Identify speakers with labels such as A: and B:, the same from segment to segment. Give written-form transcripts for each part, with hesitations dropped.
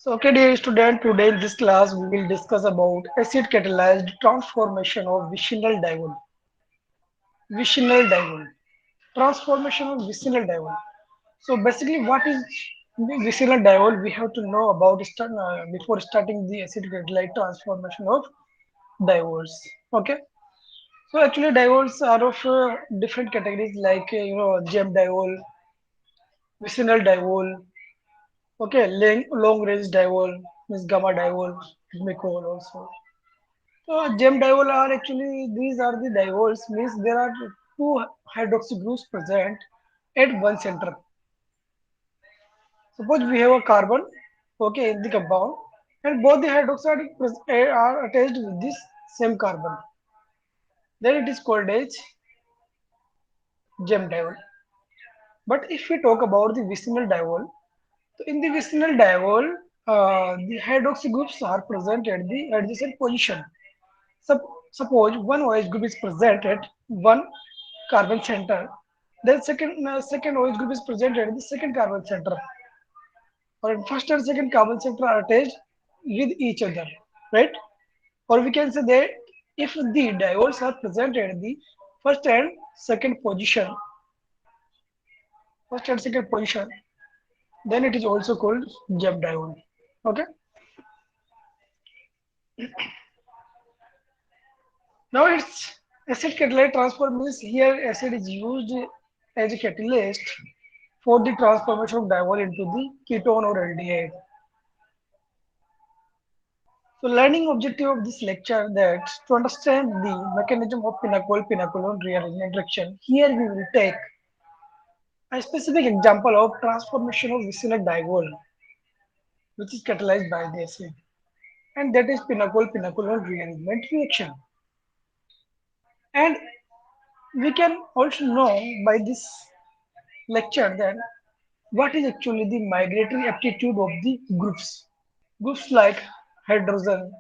A: So, okay, dear student, today in this class we will discuss about acid catalyzed transformation of vicinal diol. Vicinal diol. Transformation of vicinal diol. So, basically, what is the vicinal diol? We have to know about before starting the acid catalyzed transformation of diols. Okay. So, actually, diols are of different categories like gem diol, vicinal diol, okay, long range diol, means gamma diol, it may call also. So gem diol are actually these are the diols means there are two hydroxy groups present at one center. Suppose we have a carbon, okay, in the compound, and both the hydroxide are attached with this same carbon. Then it is called as gem diol. But if we talk about the vicinal diol, so in the vicinal diol, the hydroxy groups are present at the adjacent position. Suppose one OH group is present at one carbon center, then second OH group is present at the second carbon center, or first and second carbon center are attached with each other, right? Or we can say that if the diols are present at the first and second position, first and second position, then it is also called gem diol. Okay. Now it's acid catalyte transfer means here acid is used as a catalyst for the transformation of diol into the ketone or aldehyde. So learning objective of this lecture that to understand the mechanism of pinacol rearrangement reaction, here we will take a specific example of transformation of vicinal diol which is catalyzed by the acid, and that is pinacol rearrangement reaction. And we can also know by this lecture that what is actually the migratory aptitude of the groups. Groups like hydrogen,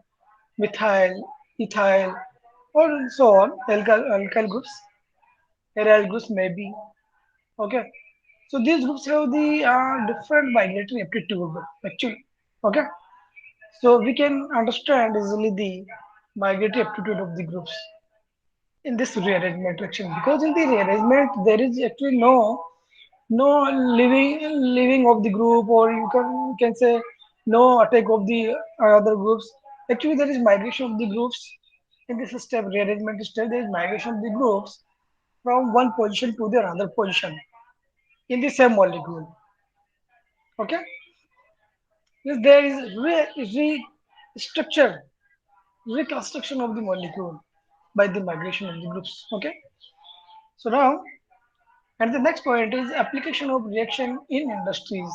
A: methyl, ethyl, or so on, alkyl groups, aryl groups maybe. Okay. So these groups have the different migratory aptitude actually. Okay. So we can understand easily the migratory aptitude of the groups in this rearrangement reaction, because in the rearrangement there is actually no living of the group, or you can say no attack of the other groups. Actually there is migration of the groups in this step, rearrangement step. There is migration of the groups from one position to the another position in the same molecule. Okay. Yes, there is restructure, reconstruction of the molecule by the migration of the groups. Okay. So now, and the next point is application of reaction in industries.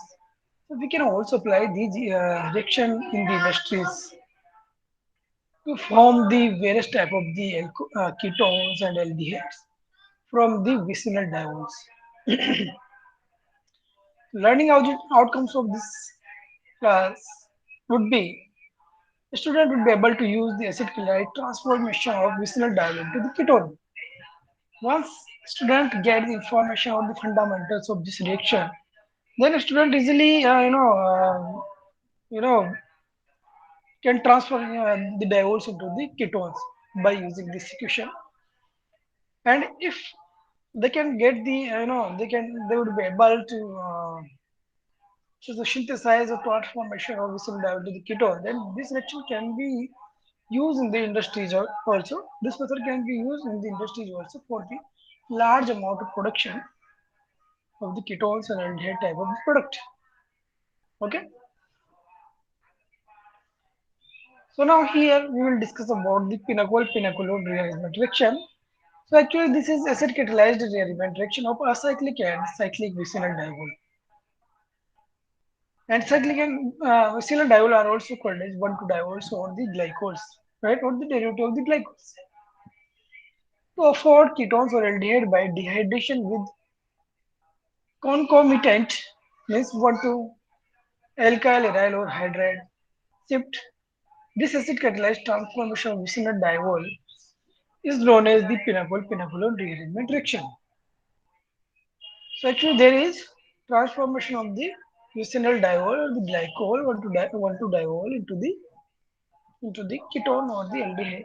A: So we can also apply these reaction in the industries to form the various type of the ketones and aldehydes from the vicinal diols. Learning outcomes of this class would be a student would be able to use the acid chloride transformation of vicinal diol into the ketone. Once student get the information about the fundamentals of this reaction, then a student easily you know can transfer the diols into the ketones by using this equation. And if they can get the they would be able to synthesize or transformation of this diol to the ketone, then this reaction can be used in the industries also. This method can be used in the industries also for the large amount of production of the ketones and aldehyde type of product. Okay. So now here we will discuss about the pinacolone rearrangement reaction. So actually this is acid catalyzed rearrangement reaction of acyclic and cyclic vicinal diol. And cyclic and vicinal diol are also called as 1,2-diols or the glycols, right? Or the derivative of the glycols. To afford ketones or aldehyde by dehydration with concomitant means 1 to alkyl aryl or hydride shift. This acid catalyzed transformation of vicinal diol is known as the pinacolone rearrangement reaction. So actually there is transformation of the vicinal diol, the glycol want to diol into the ketone or the aldehyde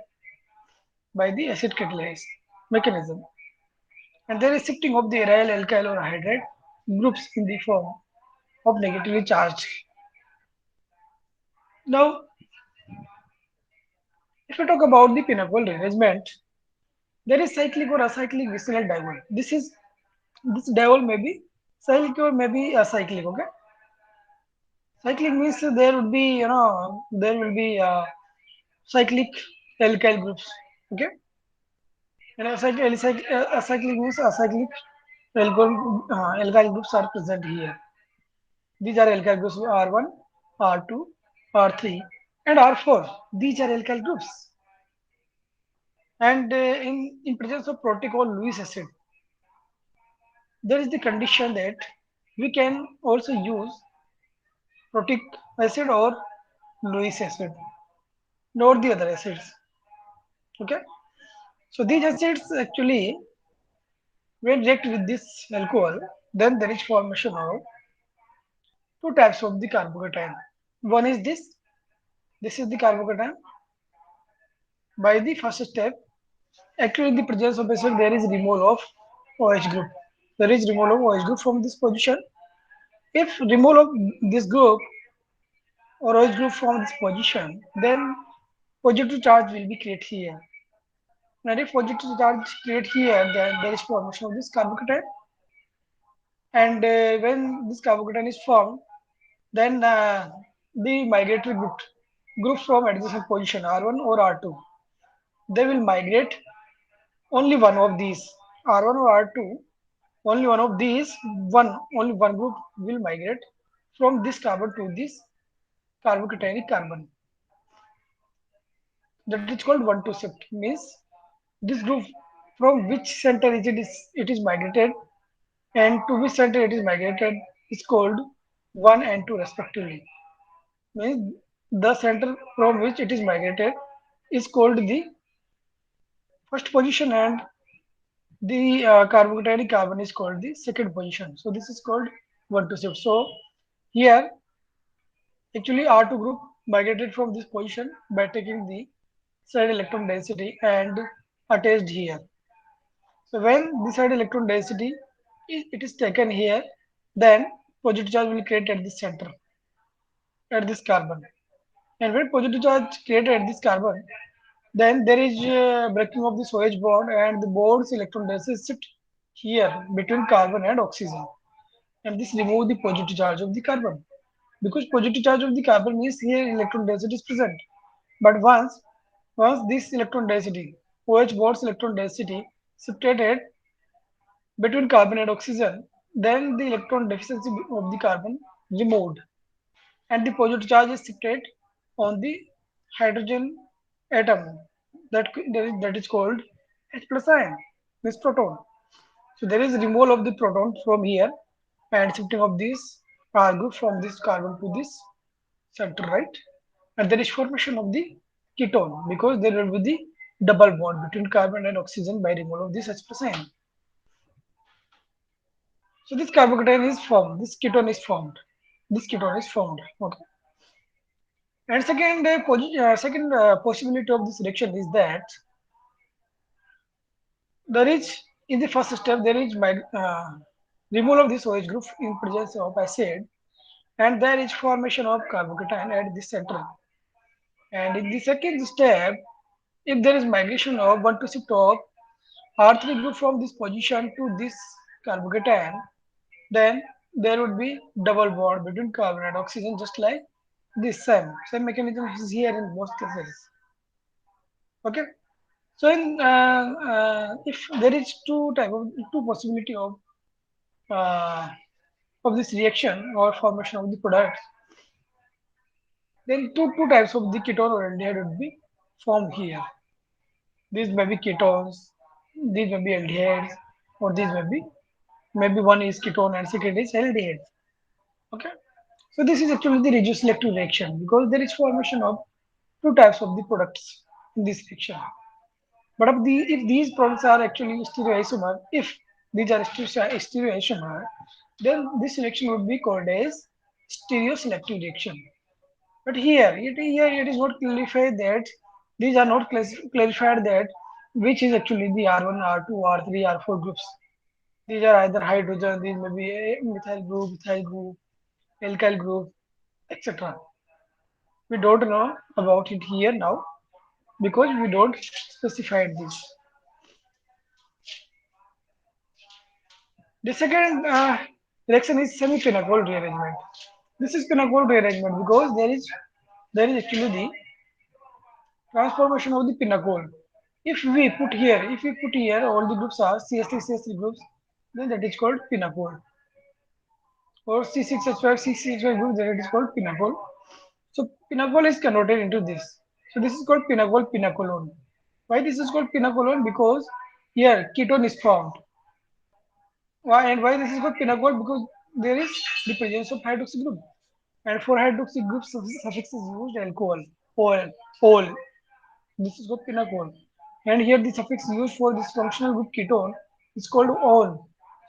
A: by the acid catalysis mechanism. And there is shifting of the aryl alkyl or hydride groups in the form of negatively charged. Now, if we talk about the pinnacle rearrangement, there is cyclic or acyclic vicinal diol. This diol may be cyclic or may be acyclic. Okay, cyclic means there will be cyclic alkyl groups. Okay, and acyclic means acyclic alkyl groups are present here. These are alkyl groups R1, R2, R3, and R4. These are alkyl groups. And in presence of protic or Lewis acid, there is the condition that we can also use protic acid or Lewis acid, not the other acids. Okay. So these acids actually, when react with this alcohol, then there is formation of two types of the carbocation. One is this. This is the carbocation. By the first step, actually in the presence of acid, there is removal of OH group. There is removal of OH group from this position. If removal of this group or OH group from this position, then positive charge will be created here. And if positive charge created here, then there is formation of this carbocation. And when this carbocation is formed, then the migratory groups from adjacent position R1 or R2, they will migrate only one of these R1 or R2. Only one of these only one group will migrate from this carbon to this carbocationic carbon. That is called one to shift. Means this group from which center it is migrated and to which center it is migrated is called 1 and 2 respectively. Means the center from which it is migrated is called the first position and the carbocationic carbon is called the second position. So this is called one to shift. So here actually R2 group migrated from this position by taking the side electron density and attached here. So when this side electron density it is taken here, then positive charge will create at this center, at this carbon. And when positive charge created at this carbon, then there is breaking of this OH bond and the bond's electron density sit here between carbon and oxygen. And this remove the positive charge of the carbon. Because positive charge of the carbon means here electron density is present. But once this electron density, OH bond's electron density separated between carbon and oxygen, then the electron deficiency of the carbon removed and the positive charge is separated on the hydrogen atom that is called H plus ion, this proton. So there is removal of the proton from here and shifting of this R group from this carbon to this center, right? And there is formation of the ketone because there will be the double bond between carbon and oxygen by removal of this H plus ion. So this carbocation is formed, this ketone is formed. This ketone is formed. Okay. And second possibility of this reaction is that there is in the first step there is removal of this OH group in presence of acid, and there is formation of carbocation at the center. And in the second step, if there is migration of one to shift of R3 group from this position to this carbocation, then there would be double bond between carbon and oxygen, just like this same mechanism is here in most cases. Okay. So if there is two possibility uh, of this reaction or formation of the product, then two types of the ketone or aldehyde would be formed here. These may be ketones, these may be aldehydes, or these may be maybe one is ketone and second is aldehyde. Okay. So this is actually the reduced selective reaction because there is formation of two types of the products in this reaction. But if these products are actually stereoisomer, if these are stereoisomer, then this reaction would be called as stereoselective reaction. But here it is not clarified that these are not clarified that which is actually the R1, R2, R3, R4 groups. These are either hydrogen, these may be a methyl group, alkyl group, etc. We don't know about it here now because we don't specify this. The second reaction is semi-pinnacle rearrangement. This is pinnacle rearrangement because there is actually the transformation of the pinnacle. If we put here all the groups are CS3 groups, then that is called pinnacle. Or C6H5 C6H5 group, then it is called pinnacle. So pinnacle is converted into this. So this is called pinnacle. Why this is called pinnacle? Because here ketone is formed. Why this is called pinnacle? Because there is the presence of hydroxy group. And for hydroxy group suffix is used alcohol. Ol. Ol. This is called pinnacle. And here the suffix used for this functional group ketone is called on.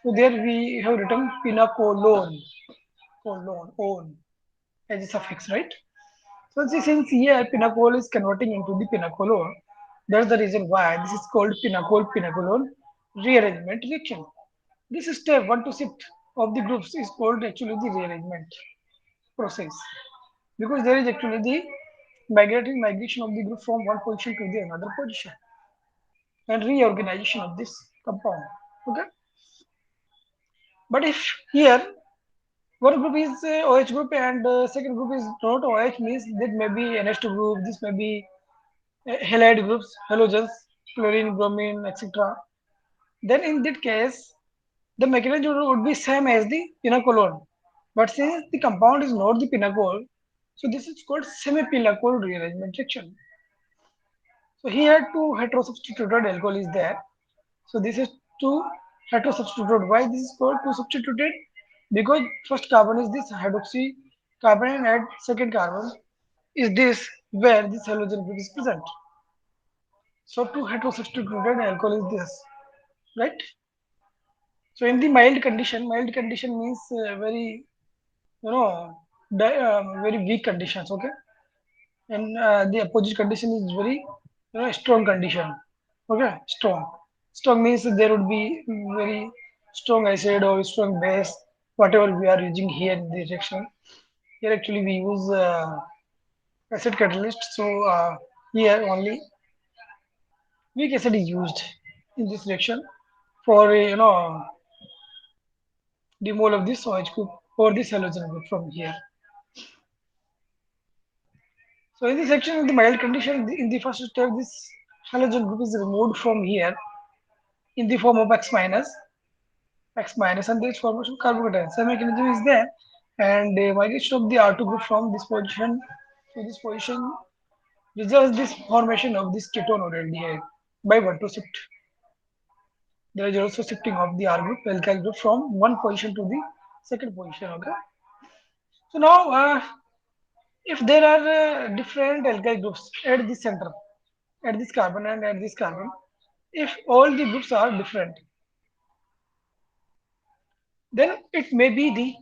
A: So there we have written pinacolone. Colon, on as a suffix, right? So since here pinnacle is converting into the pinacolone, that's the reason why this is called pinnacolone rearrangement reaction. This step 1 to shift of the groups is called actually the rearrangement process because there is actually the migration of the group from one position to the another position and reorganization of this compound. Okay, but if here one group is OH group and second group is not OH means that may be NH2 group, this may be halide groups, halogens, chlorine, bromine, etc. Then in that case, the mechanism would be same as the pinacolone. But since the compound is not the pinacol, so this is called semi-pinacol rearrangement reaction. So here two heterosubstituted alcohol is there. So this is two heterosubstituted. Why this is called two substituted? Because first carbon is this hydroxy carbon and second carbon is this where this halogen group is present. So two heterosubstituted alcohol is this, right? So in the mild condition means very you know very weak conditions, okay? And the opposite condition is very strong condition, okay? Strong means there would be very strong acid or strong base, whatever we are using here in the reaction. Here actually we use acid catalyst, so here only weak acid is used in this reaction for the mole of this OH group or this halogen group from here. So in this section, in the mild condition, in the first step, this halogen group is removed from here in the form of X minus, and this formation of carbocation. Same mechanism is there, and migration of the R2 group from this position to this position results this formation of this ketone or aldehyde by 1 to shift. There is also shifting of the R group, alkyl group from one position to the second position. Okay. So now, if there are different alkyl groups at the center, at this carbon and at this carbon, if all the groups are different, then it may be the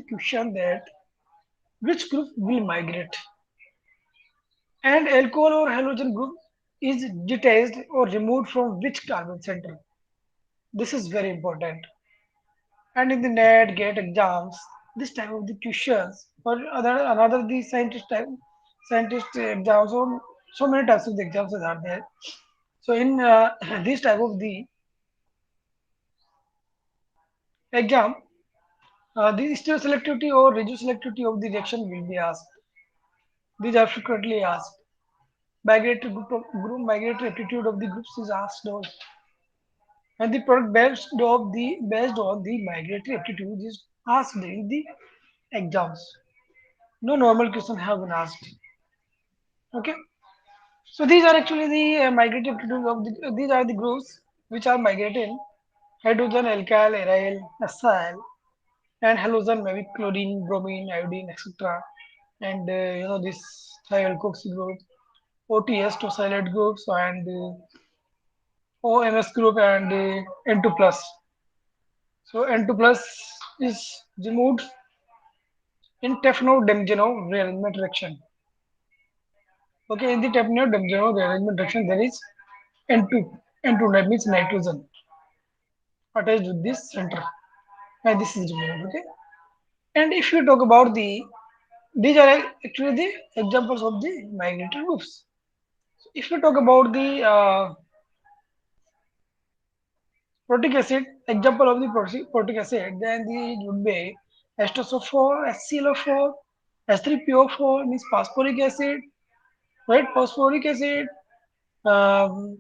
A: question that which group will migrate, and alcohol or halogen group is detached or removed from which carbon center. This is very important. And in the NET, GATE exams, this type of the questions or another the scientist exams or so many types of the exams are there. So in this type of the exam, the stereoselectivity or regioselectivity of the reaction will be asked. These are frequently asked. Group migratory aptitude of the groups is asked also. And the product based on the migratory aptitude is asked in the exams. No normal question have been asked. Okay. So these are actually the migratory aptitude of these are the groups which are migrating hydrogen, alkyl, aryl, acyl, and halogen maybe chlorine, bromine, iodine, etc. And this thiol group, OTS tosylate groups, and OMS group, and N2 plus. So N2 plus is removed in Tefno-Demjanov rearrangement reaction. Okay, in the Tefno-Demjanov rearrangement reaction, there is N2, that means nitrogen attached with this center, and this is removed. Okay, and if you talk about these are actually the examples of the migratory groups. If you talk about the protic acid, example of the protic acid, then the would be H2SO4, HClO4, H3PO4 means phosphoric acid, right? Phosphoric acid, um,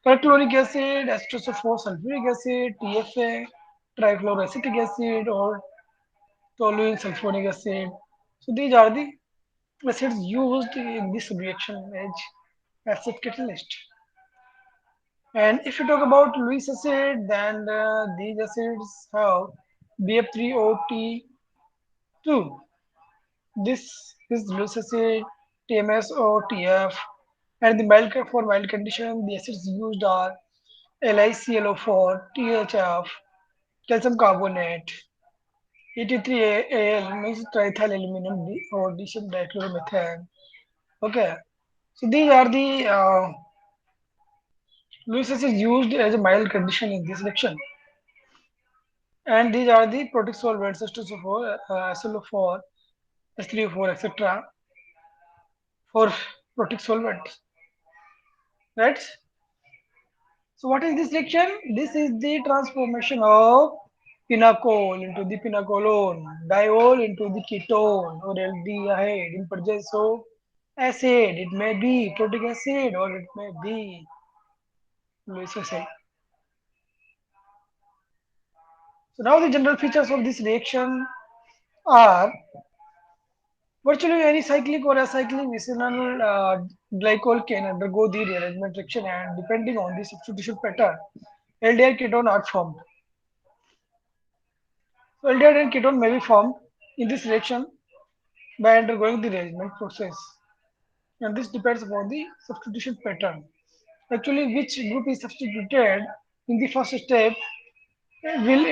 A: perchloric acid, H2SO4 sulfuric acid, TFA, trifluoroacetic acid, or toluene sulfonic acid. So these are the acids used in this reaction as acid catalyst. And if you talk about Lewis acid, then these acids have BF3OT2. This is Lewis acid, TMS or TF. And the for mild condition, the acids used are LiClO4, THF, calcium carbonate, Et3Al means triethyl aluminum or decent dichloromethane. Okay, so these are the Lewis acid used as a mild condition in this section. And these are the protic solvents H2SO4, SLO4, S3O4, etc. for protic solvents, right? So what is this reaction? This is the transformation of pinacol into the pinacolone, diol into the ketone or aldehyde in presence of acid. It may be protic acid or it may be Lewis acid. So now the general features of this reaction are virtually any cyclic or acyclic vicinal glycol can undergo the rearrangement reaction, and depending on the substitution pattern, aldehyde ketone are formed. So aldehyde and ketone may be formed in this reaction by undergoing the rearrangement process, and this depends upon the substitution pattern. Actually, which group is substituted in the first step will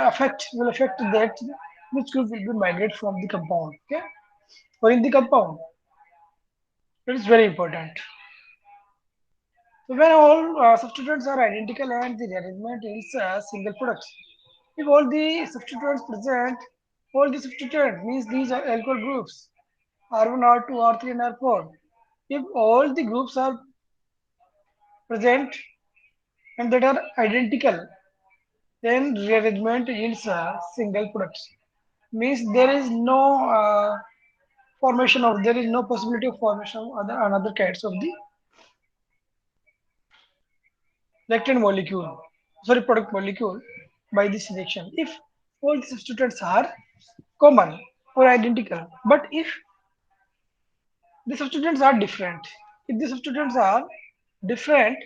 A: affect that which group will be migrated from the compound. Okay, or in the compound. It is very important. So when all substituents are identical and the rearrangement is a single product. If all the substituents present, all the substituent means these are alcohol groups R1, R2, R3 and R4. If all the groups are present and that are identical, then rearrangement yields a single product. Means there is no there is no possibility of formation of another kinds of the reactant molecule, product molecule by this reaction. If all the substituents are common or identical, but if the substituents are different, if the substituents are different,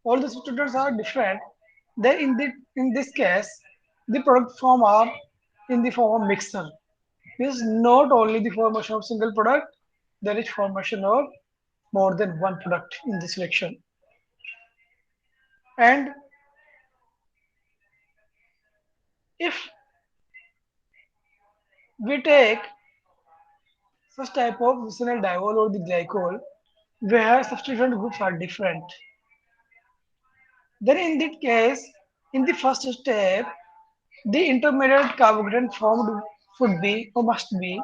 A: all the substituents are different, then in this case, the product form are in the form of mixture. Means not only the formation of single product, there is formation of more than one product in this reaction. And if we take such type of vicinal diol or the glycol, where substituent groups are different, then in that case, in the first step, the intermediate carbohydrate formed should be or must be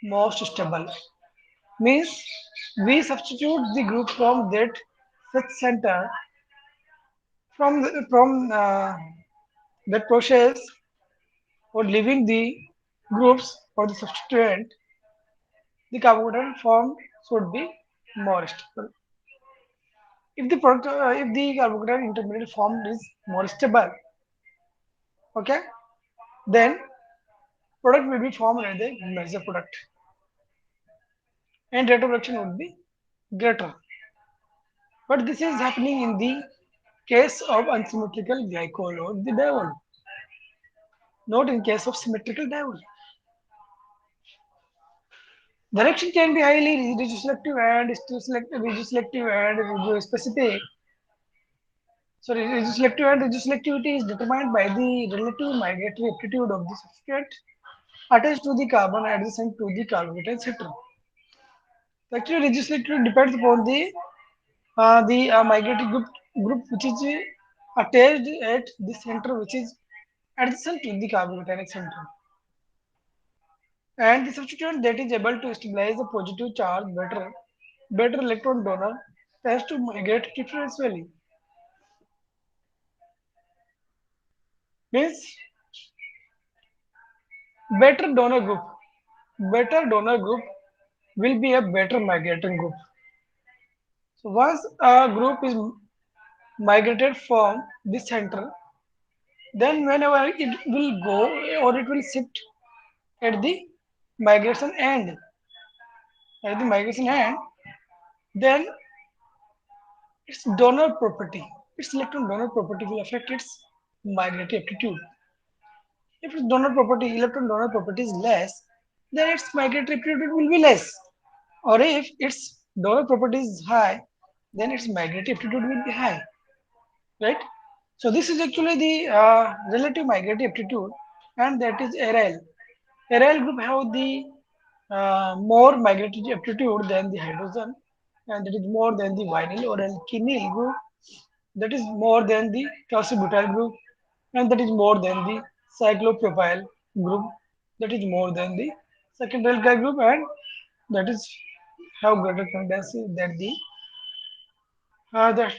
A: most stable. Means we substitute the group from that such center from that process or leaving the groups or the substituent, the carbohydrate formed should be more stable. If the carbohydrate intermediate form is more stable, okay, then product will be formed as a major product, and rate of reaction would be greater. But this is happening in the case of unsymmetrical glycol or the diol, not in case of symmetrical diol. The reaction can be highly reselective and reselective and specific. So reselective and reselectivity is determined by the relative migratory aptitude of the substrate attached to the carbon adjacent to the carbocation center. Actually, legislature depends upon the migratory group which is attached at the center, which is adjacent to the carbonic center, and the substituent that is able to stabilize the positive charge better electron donor tends to migrate preferentially. Means better donor group, better donor group will be a better migrating group. So once a group is migrated from the center, then whenever it will go or it will shift at the migration end, at the migration end, then its donor property, its electron donor property will affect its migratory aptitude. If its donor property, electron donor property is less, then its migratory aptitude will be less. Or if its donor property is high, then its migratory aptitude will be high, right? So this is actually the relative migratory aptitude, and that is aryl. Aryl group have the more migratory aptitude than the hydrogen, and that is more than the vinyl or alkenyl group, that is more than the carboxybutyl group, and that is more than the cyclopropyl group, that is more than the secondary alkyl group, and that is have greater tendency than the that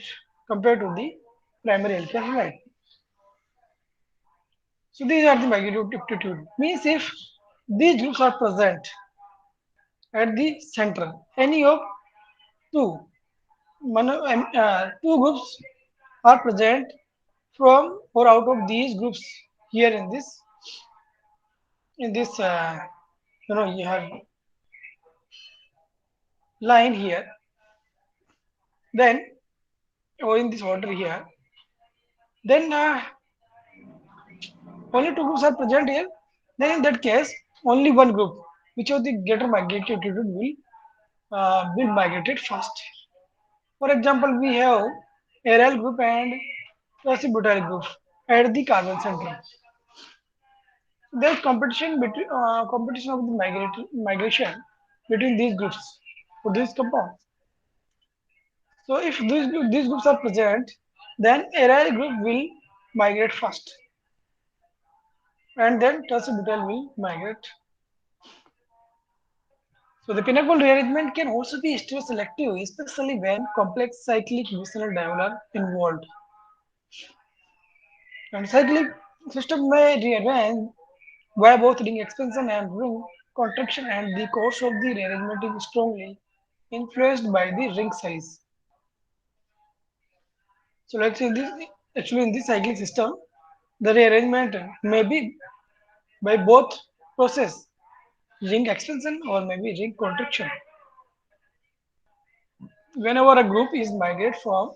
A: compared to the primary alkyl halide. So these are the migratory aptitude. Means if these groups are present at the center, any of two two groups are present from or out of these groups here in this you have line here, then or in this order here, then only two groups are present here, then in that case only one group which of the greater migratory attitude will migrated first. For example, we have aryl group and phosphbutyl group at the carbon center. There's competition of the migration between these groups for these compounds. So if these groups are present, then aryl group will migrate first, and then phosphbutyl will migrate. So the pinnacle rearrangement can also be stereoselective, especially when complex cyclic vicinal diol are involved. And cyclic system may rearrange via both ring expansion and ring contraction, and the course of the rearrangement is strongly influenced by the ring size. So let's say this actually in this cyclic system, the rearrangement may be by both process, ring expansion or maybe ring contraction. Whenever a group is migrate from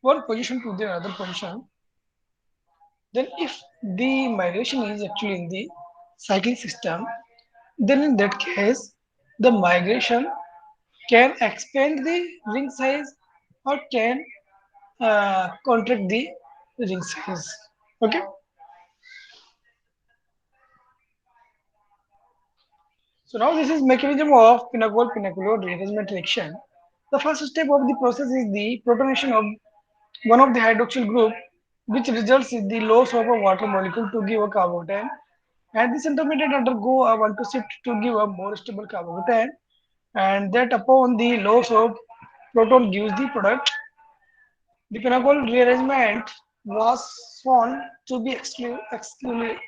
A: one position to the other position, then if the migration is actually in the cyclic system, then in that case, the migration can expand the ring size or can contract the ring size. Okay. So now this is mechanism of pinnacle rearrangement reaction. The first step of the process is the protonation of one of the hydroxyl group, which results in the loss of a water molecule to give a carbocation, and this intermediate undergo a 1 to shift to give a more stable carbocation, and that upon the loss of proton gives the product. The pinnacle rearrangement was shown to be exclusively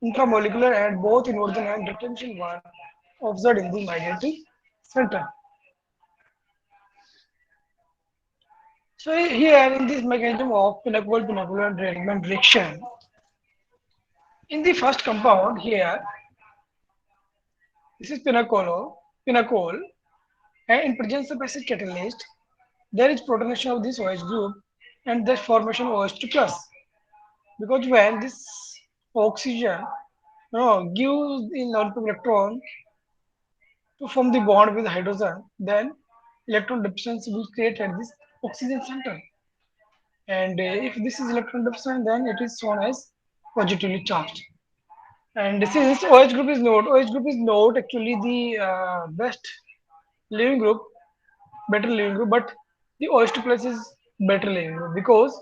A: intramolecular, and both inversion and retention were observed in the migratory center. So here in this mechanism of pinnacle rearrangement reaction, in the first compound here, this is pinnacle, and in presence of acid catalyst, there is protonation of this OH group and the formation of OH2 plus. Because when this oxygen gives the non-proton electron to form the bond with hydrogen, then electron deficiency will create at this oxygen center. And if this is electron deficient, then it is shown as positively charged. And this is OH group is not. OH group is not actually the best living group, better living group, but the OH2 plus is better living group because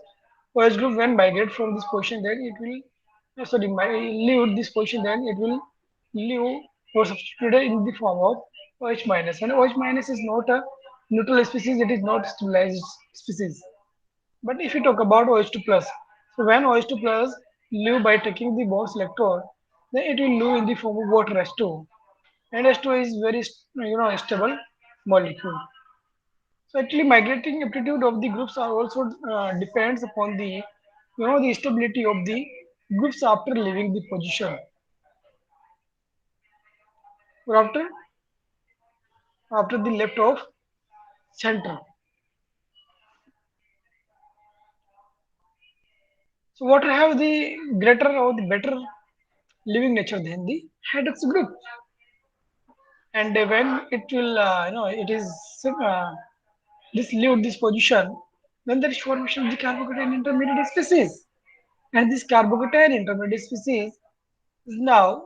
A: OH group when migrate from this position, then it will leave this position, then it will leave or substituted in the form of OH minus. And OH minus is not a neutral species; it is not stabilized species. But if you talk about OH2 plus, so when OH2 plus leave by taking the bonds electron, then it will leave in the form of water H2. And H2 is very stable molecule. So actually migrating aptitude of the groups are also depends upon the stability of the groups after leaving the position or after the left of center. So water have the greater or the better living nature than the hydroxy group. And when it will it is uh, this leave this position, then there is formation of the carbocation intermediate species, and this carbocation intermediate species is now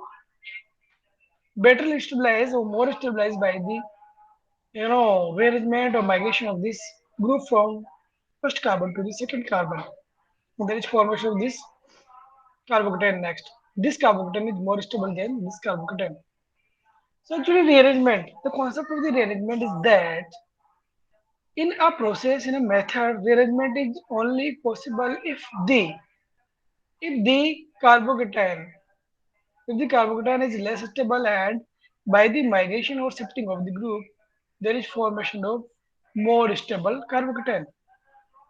A: better stabilized or more stabilized by the rearrangement or migration of this group from first carbon to the second carbon. And there is formation of this carbocation next. This carbocation is more stable than this carbocation. So actually rearrangement, the concept of the rearrangement is that in a process, in a method, rearrangement is only possible if the carbocation if the carbocation is less stable and by the migration or shifting of the group, there is formation of more stable carbocation.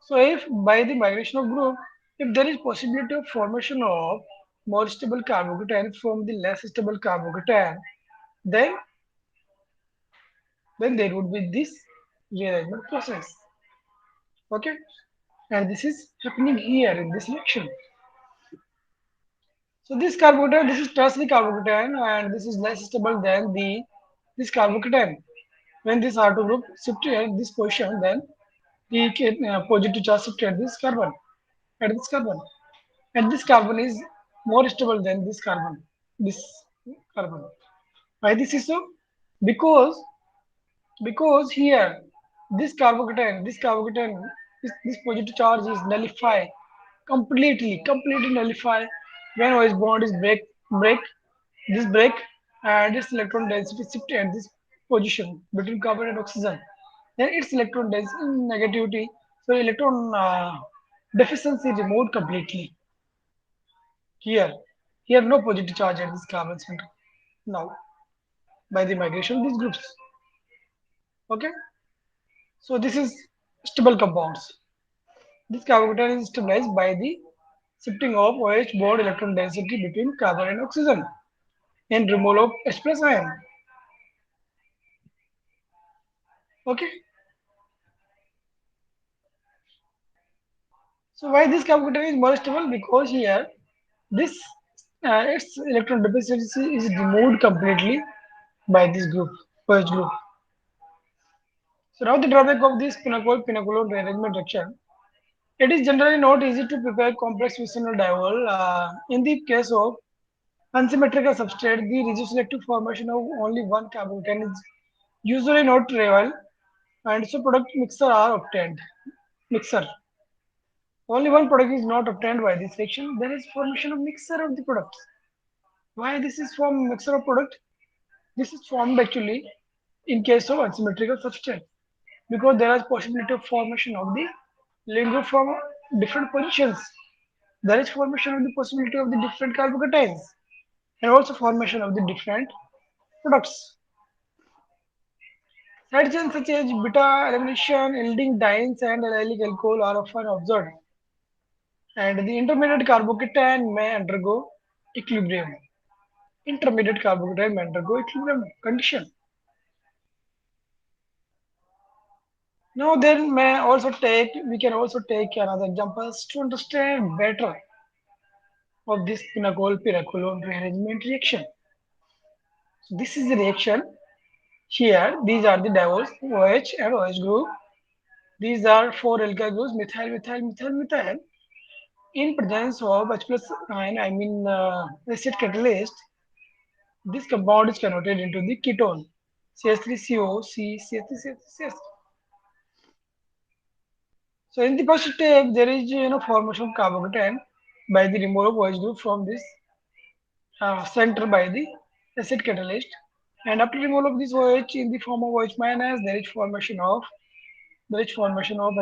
A: So if by the migration of group, if there is possibility of formation of more stable carbocation from the less stable carbocation, then then there would be this rearrangement process. Okay, and this is happening here in this reaction. So this carbocation, this is tertiary carbocation, and this is less stable than the this carbocation. When this R2 group shifted at this position, then the positive charge shifted at this carbon, and this carbon is more stable than this carbon. Why this is so? Because because here this carbocation, this positive charge is nullify completely nullify when OH bond is break and its electron density shift at this position between carbon and oxygen. Then its electron density negativity, so electron deficiency removed completely. Here, here no positive charge at this carbon center. Now, by the migration of these groups. Okay, so this is stable compounds. This carbocation is stabilized by the shifting of OH bond electron density between carbon and oxygen and removal of H plus ion. Okay, so why this carbocation is more stable? Because here this its electron deficiency is removed completely by this group, OH group. So now the drawback of this pinacolone rearrangement reaction. It is generally not easy to prepare complex vicinal diol. In the case of unsymmetrical substrate, the reduced-selective formation of only one carbocation is usually not trivial, and so product mixer are obtained. Mixer. Only one product is not obtained by this reaction. There is formation of mixer of the products. Why this is from mixer of product? This is formed actually in case of unsymmetrical substrate because there is possibility of formation of the lingo from different positions. There is formation of the possibility of the different carbocations and also formation of the different products. Side chains such as beta elimination, yielding dienes, and allylic alcohol are often observed, and the intermediate carbocation may undergo equilibrium. Intermediate carbocation may undergo equilibrium condition. Now then we can also take another examples to understand better of this pinacolone rearrangement reaction. So this is the reaction. Here, these are the diols OH and OH group. These are four alkyl groups methyl. In presence of H plus ion, I mean acid catalyst, this compound is converted into the ketone CH3CO, C, CH3, CH3, CH3. So in the first step, there is formation of carbocation by the removal of OH group from this center by the acid catalyst. And after removal of this OH in the form of OH minus, there is formation of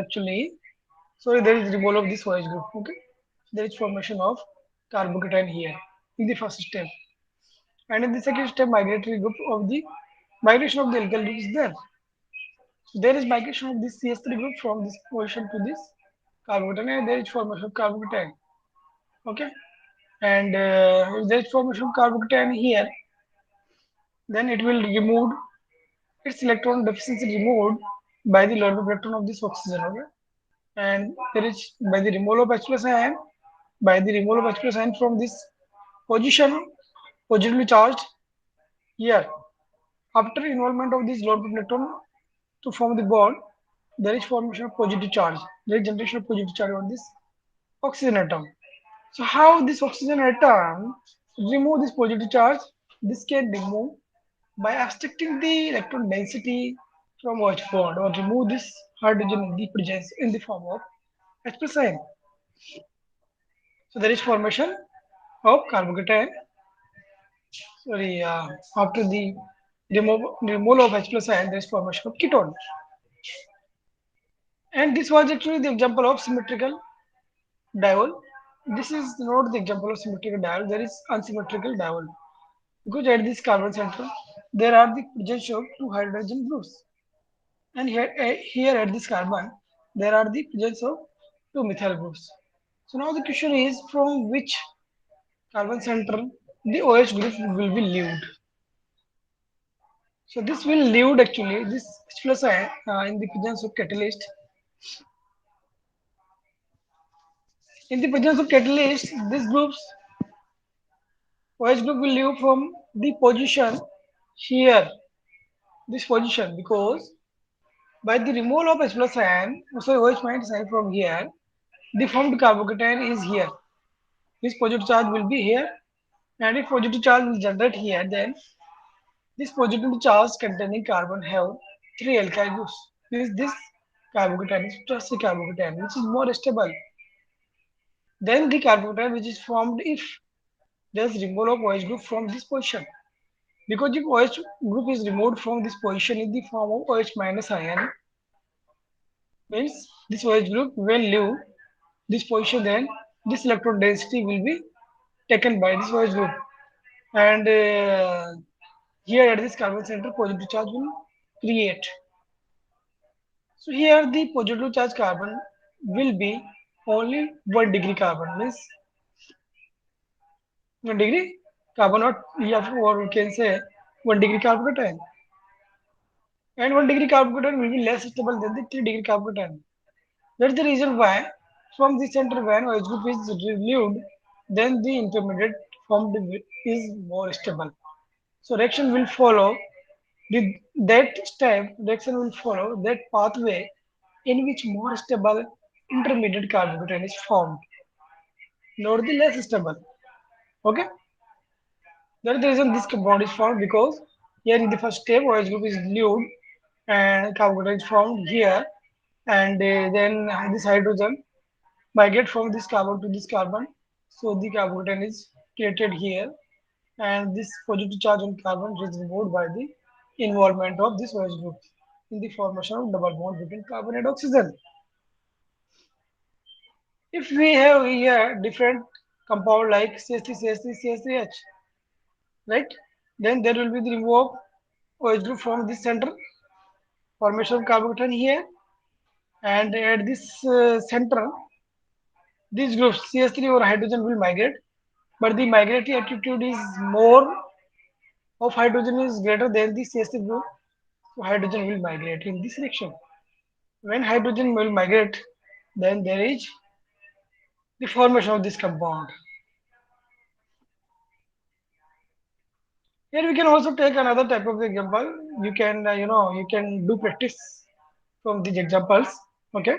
A: actually sorry there is removal of this OH group. Okay, there is formation of carbocation here in the first step. And in the second step, migration of the alkyl group is there. So there is migration of this CH3 group from this position to this carbocation, and there is formation of carbocation. Okay, and if there is formation of carbocation here, then it will remove its electron deficiency removed by the lower electron of this oxygen. Okay, and there is by the removal of H plus ion, from this position positively charged here. After involvement of this lower electron to form the bond, there is formation of positive charge. There is generation of positive charge on this oxygen atom. So how this oxygen atom remove this positive charge? This can remove by abstracting the electron density from OH bond or remove this hydrogen in the presence in the form of H plus ion. So there is formation of carbocation. Sorry, after the removal of H plus ion, there is formation of ketone. And this was actually the example of symmetrical diol. This is not the example of symmetrical diol. There is unsymmetrical diol. Because at this carbon center, there are the presence of two hydrogen groups. And here at this carbon, there are the presence of two methyl groups. So now the question is from which carbon center the OH group will be lived. So this will lived actually, this H plus ion in the presence of catalyst. In the presence of catalyst, these groups OH group will live from the position here, this position, because by the removal of H plus ion, so OH minus ion from here, the formed carbocation is here. This positive charge will be here, and if positive charge will generate here, then this positive charge containing carbon have three alkyl groups. This carbocation is trusty carbocation, which is more stable than the carbocation which is formed if there is removal of OH group from this position. Because if OH group is removed from this position in the form of OH minus ion, means this OH group will leave this position, then this electron density will be taken by this OH group, and here at this carbon center positive charge will create. So here the positive charge carbon will be only 1 degree carbon, means 1 degree carbon, or we can say 1 degree carbon, and 1 degree carbon will be less stable than the 3 degree carbon. That's the reason why from the center when OH group is removed, then the intermediate formed is more stable. So reaction will follow reaction will follow that pathway in which more stable intermediate carbocation is formed, not the less stable. Okay, that's the reason this compound is formed, because here in the first step OH group is removed and carbocation is formed here, and then this hydrogen migrate from this carbon to this carbon. So the carbocation is created here, and this positive charge on carbon is removed by the involvement of this OH group in the formation of double bond between carbon and oxygen. If we have here different compound like CH3, CH3, CH3H, right? Then there will be the remove of OH group from this center, formation of carbocation here, and at this center, these groups CH3 or hydrogen will migrate, but the migratory attitude is more of hydrogen is greater than the CH3 group, so hydrogen will migrate in this direction. When hydrogen will migrate, then there is the formation of this compound. Here we can also take another type of example. You can, you can do practice from these examples. Okay.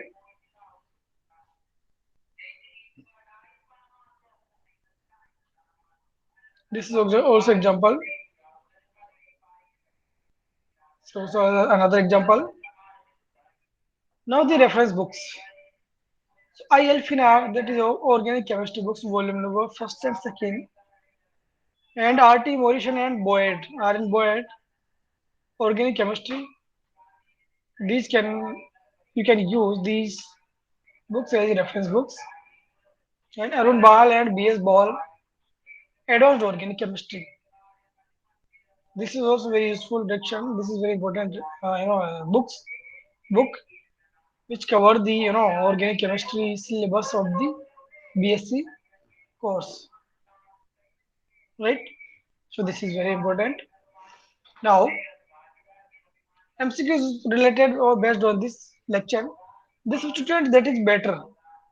A: This is also example. So another example. Now the reference books. So IL Finar, that is Organic Chemistry books, volume number first and second, and RT Morrison and Boyd, R. N. Boyd, Organic Chemistry. These can you can use these books as reference books. And Arun Bal and B.S. Ball, Advanced Organic Chemistry. This is also very useful direction. This is very important, book which cover the organic chemistry syllabus of the BSc course, right? So this is very important. Now, MCQs related or based on this lecture. The substituent that is better,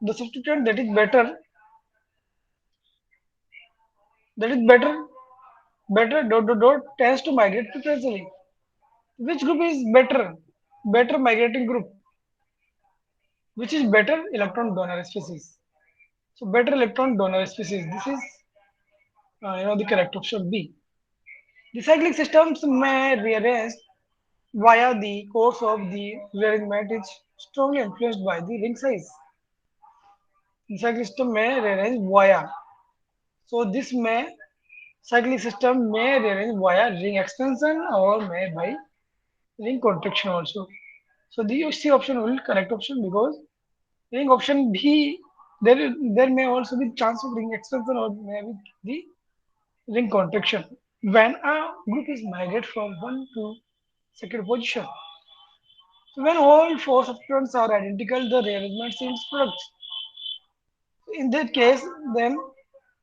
A: the substituent that is better tends to migrate preferentially. Which group is better? Better migrating group, which is better electron donor species. So better electron donor species. This is the correct option B. The cyclic systems may rearrange via the course of the rearrangement is strongly influenced by the ring size. The cyclic system may rearrange via. So this may cyclic system may rearrange via ring extension or may by ring contraction also. So the C option will be correct option because ring option B there may also be chance of ring extension or maybe the ring contraction when a group is migrate from one to second position. So when all four substituents are identical, the rearrangement seems product. In that case, then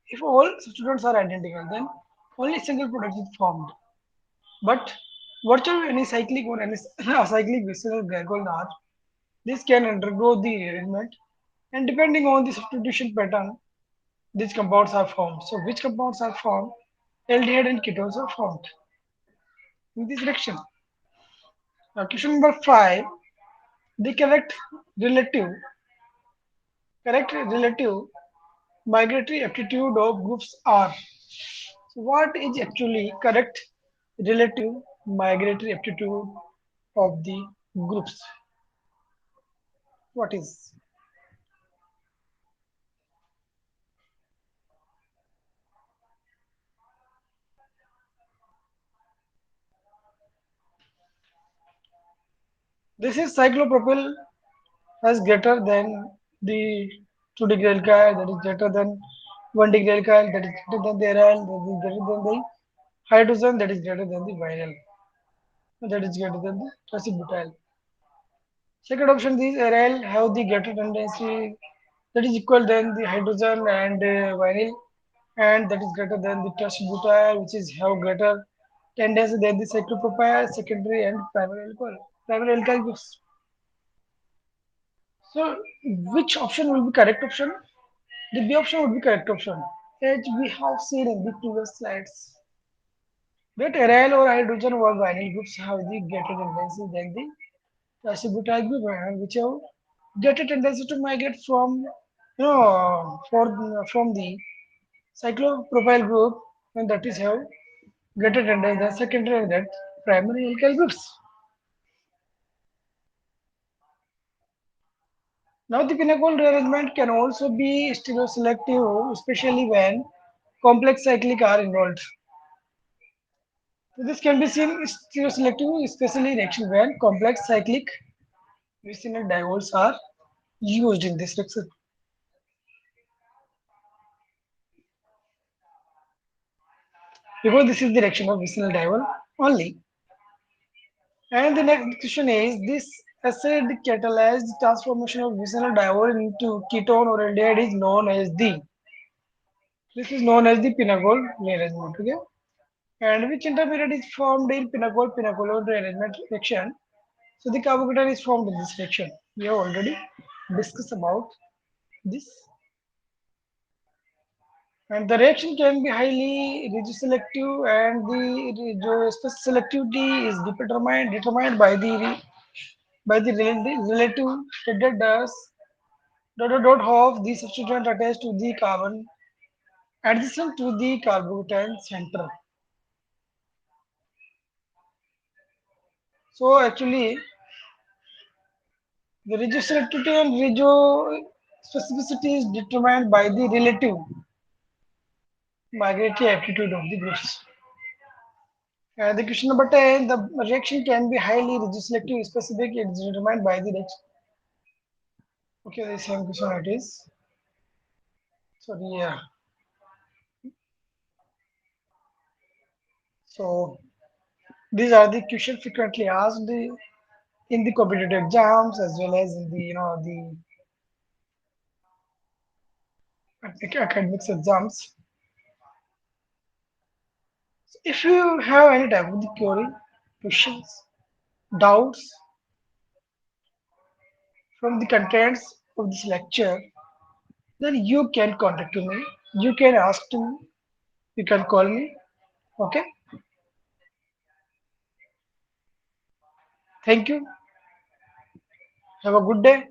A: if all substituents are identical, then only single product is formed. But virtually any cyclic or any acyclic vicinal glycol are this can undergo the rearrangement, and depending on the substitution pattern, these compounds are formed. So which compounds are formed? Aldehyde and ketones are formed in this direction. Now question number 5, the correct relative migratory aptitude of groups are. So what is actually correct relative migratory aptitude of the groups? What is? This is cyclopropyl as greater than the 2-degree alkyl, that is greater than 1-degree alkyl, that is greater than the aryl, that is greater than the hydrogen, that is greater than the vinyl, that is greater than the tricybutyl. Second option is aryl have the greater tendency that is equal than the hydrogen and vinyl, and that is greater than the tricybutyl, which is have greater tendency than the cyclopropyl, secondary and primary alkyl groups. So which option will be correct option? The B option would be correct option. As we have seen in the previous slides, that aryl or hydrogen or vinyl groups have the greater tendency than the tricybutyl group, and which have greater tendency to migrate from from the cyclopropyl group, and that is have greater tendency than secondary and that primary alkyl groups. Now the pinnacle rearrangement can also be stereoselective, especially when complex cyclic are involved. So this can be seen stereoselective, especially in action when complex cyclic vicinal diodes are used in this reaction. Because this is the reaction of vicinal diol only. And the next question is this acid catalyzed transformation of vicinal diol into ketone or aldehyde is known as the this is known as the pinnacle rearrangement. Okay. And which intermediate is formed in pinnacle rearrangement reaction? So the carbocation is formed in this reaction. We have already discussed about this. And the reaction can be highly selective, and the selectivity is determined by the relative tenderness dot of the substituent attached to the carbon adjacent to the carbocation center. So actually, the regioselectivity and regiospecificity is determined by the relative migratory aptitude of the groups. The question number 10, the reaction can be highly regioselective specific, it is determined by the reaction. Okay, the same question it is. Sorry, yeah. So these are the questions frequently asked in the competitive exams as well as in the the academics exams. If you have any type of the query, questions, doubts from the contents of this lecture, then you can contact to me. You can ask to me. You can call me. Okay. Thank you. Have a good day.